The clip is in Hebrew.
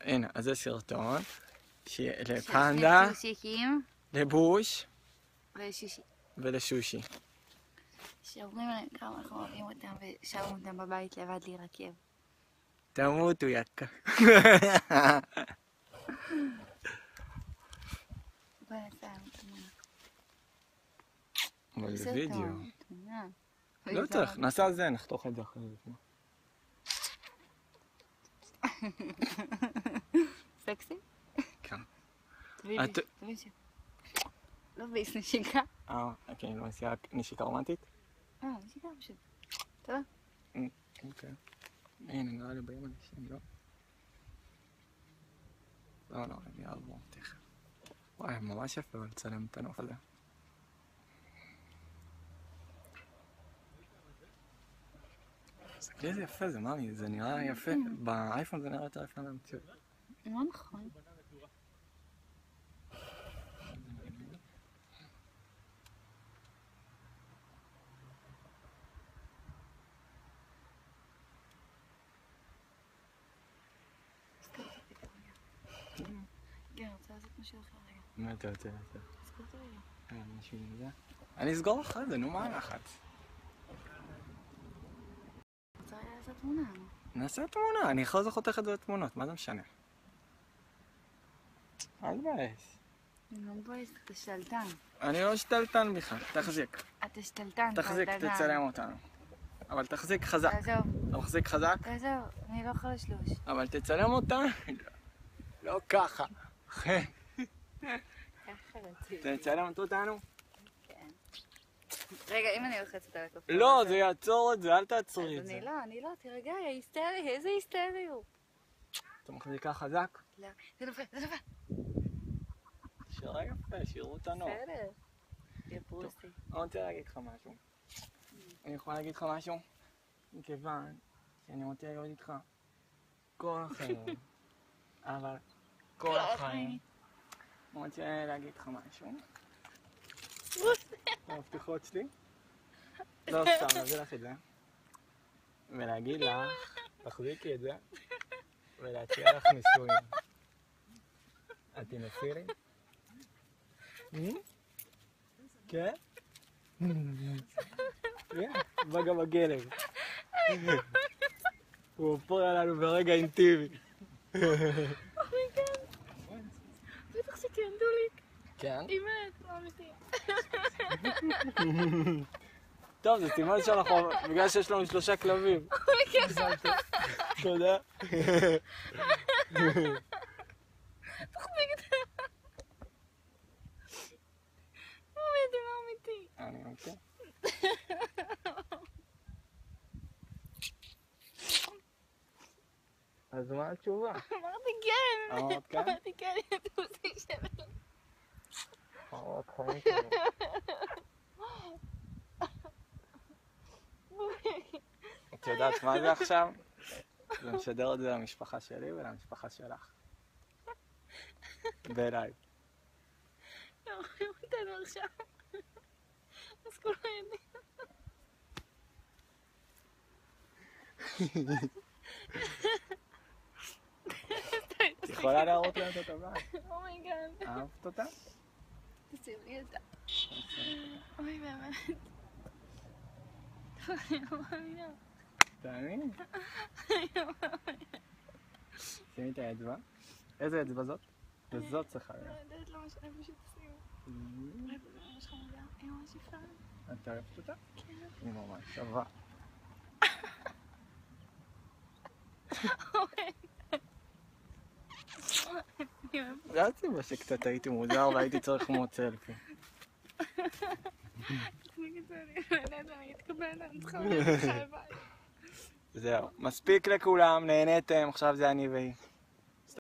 הנה, אז זה סרטון לפנדה, לבוש ושישי. ולשושי. שאומרים להם כמה אנחנו אוהבים אותם ושארנו אותם בבית לבד להירקב. תמותו יקה. בוא נעשה לנו תמונה. אבל זה וידאו. תמונה. לא צריך, נעשה על זה, נחתוך את זה אחרי זה. סקסי? כן. תביא שם. לא ביס נשיקה. אוקיי, לא נשיקה רומנטית? נשיקה פשוט. תודה. אוקיי. הנה, נראה לי באים אנשים, לא? לא, הם יעברו, תכף. וואי, ממש יפה לצלם את הנוף הזה. תסתכלי איזה יפה זה, מאמי, זה נראה יפה. באייפון זה נראה יותר יפה מהמציאות. לא נכון. כן, אני רוצה לעשות משהו אחר רגע. מה אתה רוצה? תסגור את הרגע. משהו עם זה? אני אסגור אחרי זה, נו מה הלחץ? רוצה רגע לעשות תמונה. נעשה תמונה, אני אחרי זה חותך את זה לתמונות, מה זה משנה? אל תבאס. אני לא מבואס, אתה שתלטן. אני לא שתלטן בכלל, תחזיק. אתה שתלטן, תחזיק, תצלם אותנו. אבל תחזיק חזק. תעזוב. אתה מחזיק חזק? תעזוב, אני לא יכולה לשלוש. אבל תצלם אותה. לא ככה. ככה רציתי. תצלם אותנו? כן. רגע, אם אני לוחצת על הכפתור... לא, זה יעצור את זה, אל תעצרי את זה. אני לא, תירגע, יא היסטרי, איזה היסטריות. אתה מחזיקה חזק? לא, זה נופל, זה נופל. שירה יפה, שירו אותנו. בסדר. יא פרוסי. אני רוצה להגיד לך משהו. אני יכול להגיד לך משהו? מכיוון שאני רוצה להיות איתך כל החיים. אבל כל החיים. אני רוצה להגיד לך משהו. המפתחות שלי? לא סתם, להביא לך את זה. ולהגיד לך, תחזיקי את זה. ולהציע לך ניסויים. את תנסי לי? כן? בא גם הגלב. הוא מפריע לנו ברגע אינטימי. אומייגאד. בטח שתיאנדוליק. כן? אימת, לא אמיתי. טוב, זה סימן שאנחנו, בגלל שיש לנו 3 כלבים. אומייגאד. תודה. תחביג את זה. אומייגאד, זה לא אמיתי. אני אוקיי. אז מה התשובה? אמרתי כן. אמרת כן? אמרתי כן, אתה עושה שלי. אמרת חיים שלי. את יודעת מה זה עכשיו? זה משדר את זה למשפחה שלי ולמשפחה שלך. בלייב. לא רואים אותנו עכשיו. אז כולם יודעים. את יכולה להראות להם את הטבעה? אומייגאד. אהבת אותה? תשים לי אותה. אוי באמת. אני לא מאמינה. תאמין. שימי את האצבע. איזה אצבע זאת? וזאת צריכה להיות. לא יודעת, לא משנה, פשוט תשים. אולי זה ממש חמודה. היא ממש יפה. את אוהבת אותה? כן. היא ממש שווה. זה הסיבה שקצת הייתי מוזר והייתי צריך מאוד סלפי. זהו, מספיק לכולם, נהניתם, עכשיו זה אני והיא.